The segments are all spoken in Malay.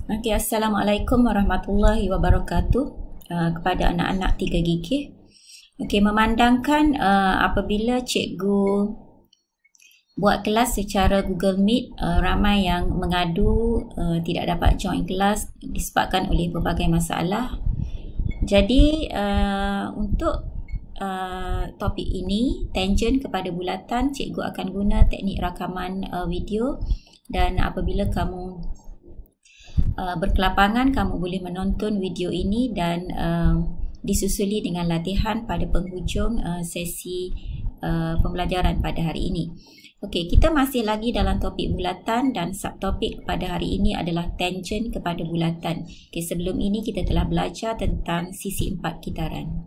Okay, Assalamualaikum warahmatullahi wabarakatuh kepada anak-anak 3GK. Okay, memandangkan apabila cikgu buat kelas secara Google Meet, ramai yang mengadu tidak dapat join kelas disebabkan oleh berbagai masalah. Jadi untuk topik ini, tangent kepada bulatan, cikgu akan guna teknik rakaman video, dan apabila kamu berkelapangan, kamu boleh menonton video ini dan disusuli dengan latihan pada penghujung sesi pembelajaran pada hari ini. Okey, kita masih lagi dalam topik bulatan dan subtopik pada hari ini adalah tangent kepada bulatan. Okey, sebelum ini kita telah belajar tentang sisi 4 kitaran.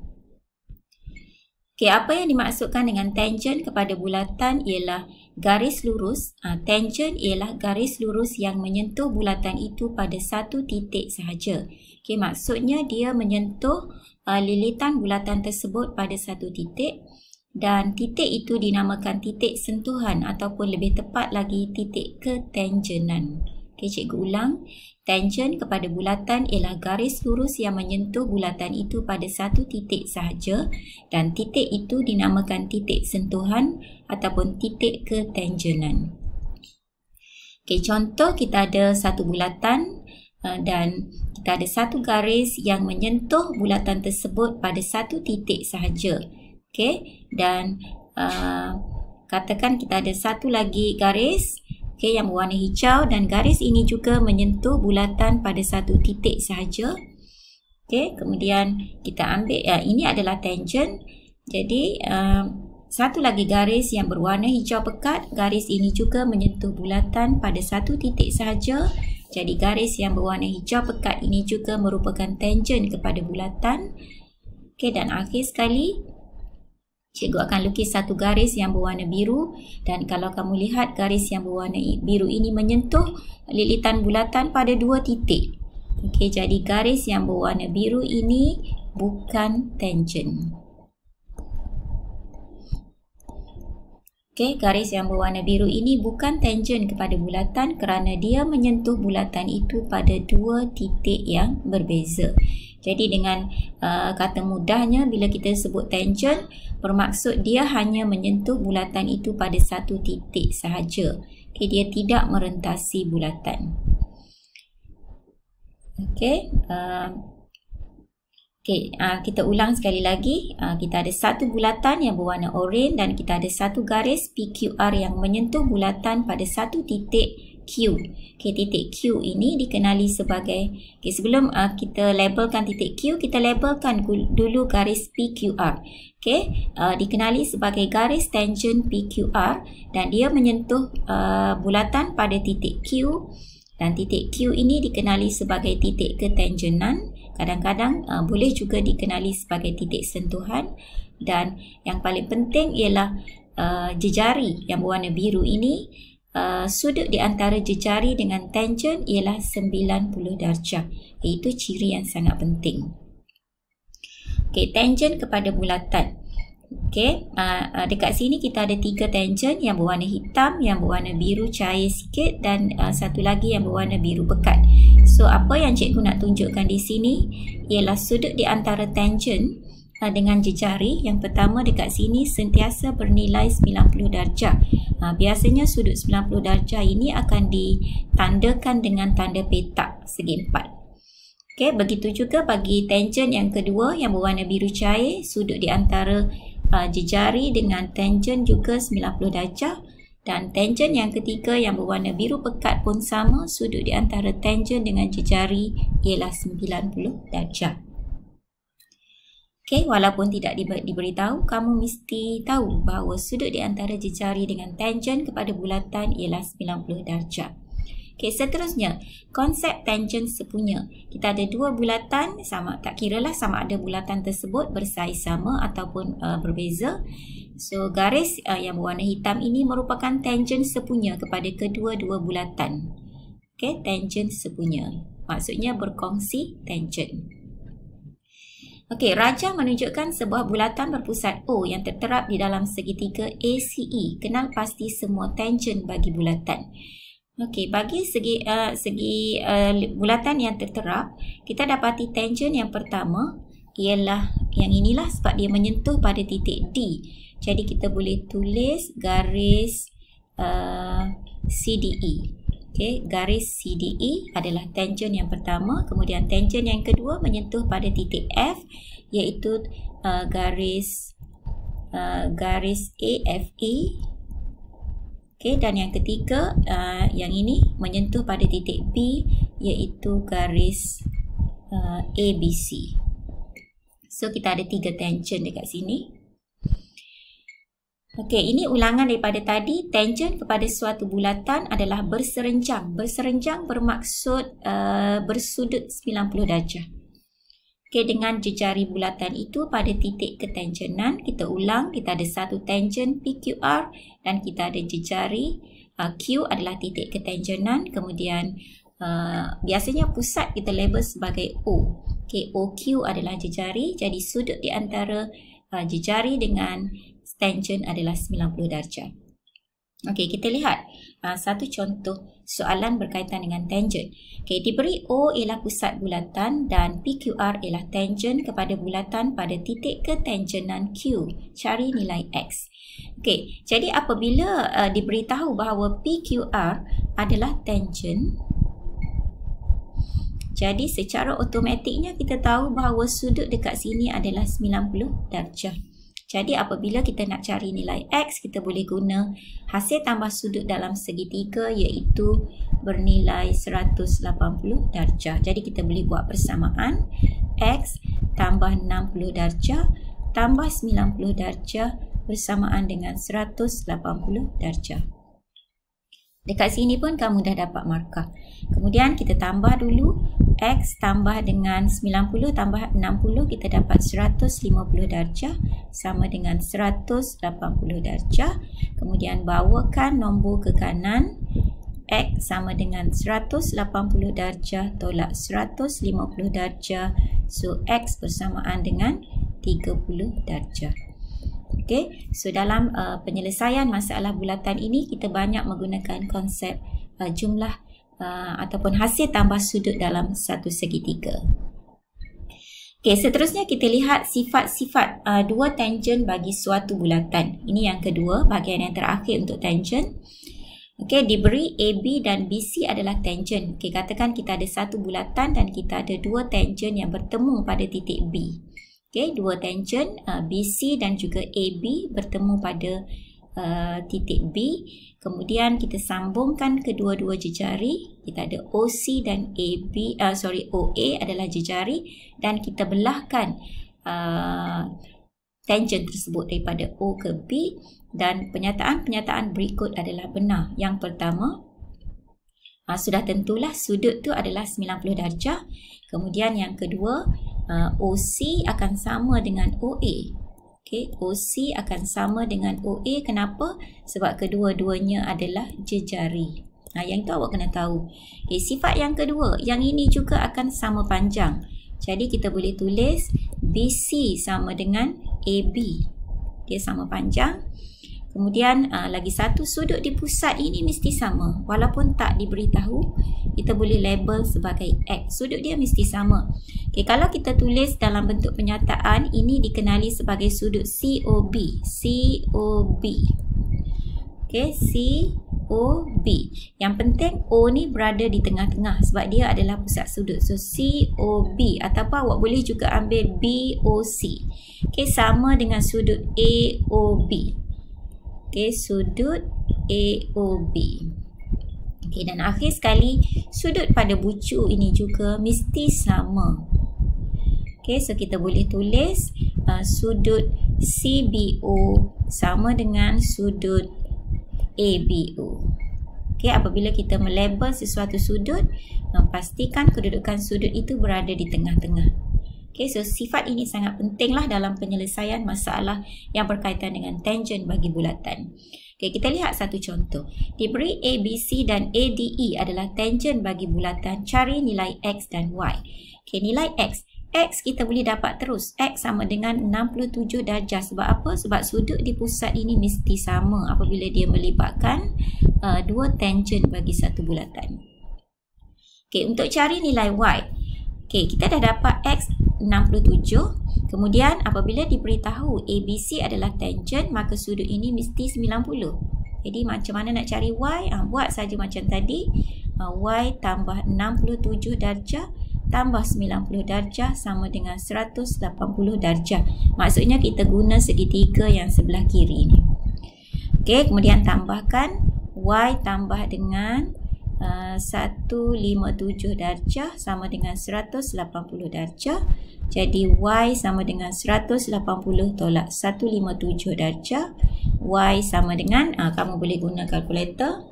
Okey, apa yang dimaksudkan dengan tangent kepada bulatan ialah garis lurus. Tangent ialah garis lurus yang menyentuh bulatan itu pada satu titik sahaja. Okey, maksudnya dia menyentuh lilitan bulatan tersebut pada satu titik, dan titik itu dinamakan titik sentuhan ataupun lebih tepat lagi titik ketangenan. Okey, cikgu ulang. Tangent kepada bulatan ialah garis lurus yang menyentuh bulatan itu pada satu titik sahaja, dan titik itu dinamakan titik sentuhan ataupun titik ketangenan. Okey, contoh kita ada satu bulatan dan kita ada satu garis yang menyentuh bulatan tersebut pada satu titik sahaja. Okey, dan katakan kita ada satu lagi garis yang berwarna hijau, dan garis ini juga menyentuh bulatan pada satu titik sahaja. Okey, kemudian kita ambil ini adalah tangent. Jadi satu lagi garis yang berwarna hijau pekat, garis ini juga menyentuh bulatan pada satu titik sahaja. Jadi garis yang berwarna hijau pekat ini juga merupakan tangent kepada bulatan. Okey, dan akhir sekali cikgu akan lukis satu garis yang berwarna biru, dan kalau kamu lihat garis yang berwarna biru ini menyentuh lilitan bulatan pada dua titik. Okey, jadi garis yang berwarna biru ini bukan tangent. Okey, garis yang berwarna biru ini bukan tangent kepada bulatan kerana dia menyentuh bulatan itu pada dua titik yang berbeza. Jadi dengan kata mudahnya, bila kita sebut tangent, bermaksud dia hanya menyentuh bulatan itu pada satu titik sahaja. Okay, dia tidak merentasi bulatan. Okey, kita ulang sekali lagi. Kita ada satu bulatan yang berwarna oranye dan kita ada satu garis PQR yang menyentuh bulatan pada satu titik Q. Okey, titik Q ini dikenali sebagai, sebelum kita labelkan titik Q, kita labelkan dulu garis PQR. Okey, dikenali sebagai garis tangent PQR dan dia menyentuh bulatan pada titik Q, dan titik Q ini dikenali sebagai titik ketangenan. Kadang-kadang boleh juga dikenali sebagai titik sentuhan, dan yang paling penting ialah jejari yang berwarna biru ini, sudut di antara jejari dengan tangent ialah 90 darjah. Itu ciri yang sangat penting. Okey, tangent kepada bulatan. Okey, dekat sini kita ada tiga tangent yang berwarna hitam, yang berwarna biru cair sikit, dan satu lagi yang berwarna biru pekat. So, apa yang cikgu nak tunjukkan di sini ialah sudut di antara tangent dengan jejari. Yang pertama dekat sini sentiasa bernilai 90 darjah. Biasanya sudut 90 darjah ini akan ditandakan dengan tanda petak segi empat. Okey, begitu juga bagi tangent yang kedua yang berwarna biru cair, sudut di antara jejari dengan tangent juga 90 darjah, dan tangent yang ketiga yang berwarna biru pekat pun sama, sudut di antara tangent dengan jejari ialah 90 darjah. Okey, walaupun tidak diberitahu, kamu mesti tahu bahawa sudut di antara jejari dengan tangent kepada bulatan ialah 90 darjah. Okey, seterusnya, konsep tangent sepunya. Kita ada dua bulatan, sama, tak kiralah sama ada bulatan tersebut bersaiz sama ataupun berbeza. So, garis yang berwarna hitam ini merupakan tangent sepunya kepada kedua-dua bulatan. Okey, tangent sepunya. Maksudnya berkongsi tangent. Okey, rajah menunjukkan sebuah bulatan berpusat O yang terterap di dalam segitiga ACE. Kenal pasti semua tangent bagi bulatan. Okey, bagi segi bulatan yang tertera, kita dapati tangent yang pertama ialah yang inilah sebab dia menyentuh pada titik D. Jadi kita boleh tulis garis CDE. Okey, garis CDE adalah tangent yang pertama, kemudian tangent yang kedua menyentuh pada titik F iaitu garis AFE. Okey, dan yang ketiga yang ini menyentuh pada titik B iaitu garis ABC. So kita ada 3 tangent dekat sini. Okey, ini ulangan daripada tadi. Tangent kepada suatu bulatan adalah berserenjang. Berserenjang bermaksud bersudut 90 darjah. Okey, dengan jejari bulatan itu pada titik ketangenan, kita ulang, kita ada satu tangent PQR dan kita ada jejari Q adalah titik ketangenan, kemudian biasanya pusat kita label sebagai O. Okey, OQ adalah jejari, jadi sudut di antara jejari dengan tangent adalah 90 darjah. Okey, kita lihat satu contoh soalan berkaitan dengan tangent. Okey, diberi O ialah pusat bulatan dan PQR ialah tangent kepada bulatan pada titik ketangenan Q. Cari nilai X. Okey, jadi apabila diberitahu bahawa PQR adalah tangent, jadi secara automatiknya kita tahu bahawa sudut dekat sini adalah 90 darjah. Jadi apabila kita nak cari nilai X, kita boleh guna hasil tambah sudut dalam segitiga iaitu bernilai 180 darjah. Jadi kita boleh buat persamaan X tambah 60 darjah tambah 90 darjah bersamaan dengan 180 darjah. Dekat sini pun kamu dah dapat markah. Kemudian kita tambah dulu. X tambah dengan 90 tambah 60 kita dapat 150 darjah sama dengan 180 darjah. Kemudian bawakan nombor ke kanan. X sama dengan 180 darjah tolak 150 darjah. So X bersamaan dengan 30 darjah. Okey, so dalam penyelesaian masalah bulatan ini kita banyak menggunakan konsep jumlah ataupun hasil tambah sudut dalam satu segitiga. Okey, seterusnya kita lihat sifat-sifat dua tangent bagi suatu bulatan. Ini yang kedua, bahagian yang terakhir untuk tangent. Okey, diberi AB dan BC adalah tangent. Okey, katakan kita ada satu bulatan dan kita ada dua tangent yang bertemu pada titik B. Okey, dua tangent BC dan juga AB bertemu pada titik B. Kemudian kita sambungkan kedua-dua jejari. Kita ada OC dan OA adalah jejari dan kita belahkan tangent tersebut daripada O ke B dan pernyataan berikut adalah benar. Yang pertama, sudah tentulah sudut tu adalah 90 darjah. Kemudian yang kedua, OC akan sama dengan OA. Okay, OC akan sama dengan OA. Kenapa? Sebab kedua-duanya adalah jejari. Yang itu awak kena tahu. Okay, sifat yang kedua, yang ini juga akan sama panjang. Jadi kita boleh tulis BC sama dengan AB. Dia sama panjang. Kemudian lagi satu, sudut di pusat ini mesti sama. Walaupun tak diberitahu, kita boleh label sebagai X. Sudut dia mesti sama. Okay, kalau kita tulis dalam bentuk penyataan, ini dikenali sebagai sudut COB. COB. Okay, COB. Yang penting O ni berada di tengah-tengah sebab dia adalah pusat sudut. So COB ataupun awak boleh juga ambil BOC. Okay, sama dengan sudut AOB. Okay, sudut AOB. Okay, dan akhir sekali, sudut pada bucu ini juga mesti sama. Okay, so kita boleh tulis sudut CBO sama dengan sudut ABO. Okay, apabila kita melabel sesuatu sudut, pastikan kedudukan sudut itu berada di tengah-tengah. Okay, so sifat ini sangat pentinglah dalam penyelesaian masalah yang berkaitan dengan tangent bagi bulatan. Okay, kita lihat satu contoh. Diberi ABC dan ADE adalah tangent bagi bulatan. Cari nilai X dan Y. Okay, nilai X. X kita boleh dapat terus. X sama dengan 67 darjah. Sebab apa? Sebab sudut di pusat ini mesti sama apabila dia melibatkan dua tangent bagi satu bulatan. Okey, untuk cari nilai Y. Okey, kita dah dapat X 67. Kemudian apabila diberitahu ABC adalah tangent, maka sudut ini mesti 90. Jadi macam mana nak cari Y? Buat saja macam tadi. Y tambah 67 darjah tambah 90 darjah sama dengan 180 darjah. Maksudnya kita guna segitiga yang sebelah kiri ni. Okey, kemudian tambahkan Y tambah dengan 157 darjah sama dengan 180 darjah. Jadi Y sama dengan 180 tolak 157 darjah. Y sama dengan, kamu boleh guna kalkulator,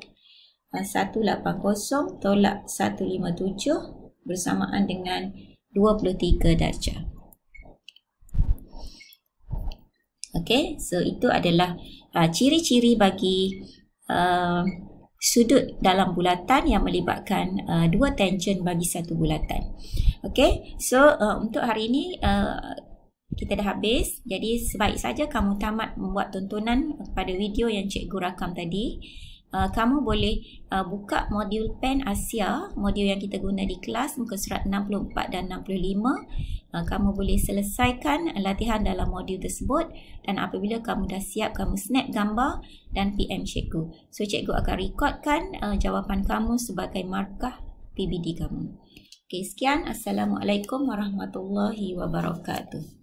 180 tolak 157 bersamaan dengan 23 darjah. Okey, so itu adalah ciri-ciri bagi sudut dalam bulatan yang melibatkan dua tangent bagi satu bulatan. Okey, so untuk hari ini kita dah habis. Jadi sebaik saja kamu tamat membuat tontonan pada video yang cikgu rakam tadi. Kamu boleh buka modul PEN Asia, modul yang kita guna di kelas muka surat 64 dan 65. Kamu boleh selesaikan latihan dalam modul tersebut, dan apabila kamu dah siap, kamu snap gambar dan PM cikgu. So cikgu akan rekodkan jawapan kamu sebagai markah PBD kamu. Okey, sekian. Assalamualaikum warahmatullahi wabarakatuh.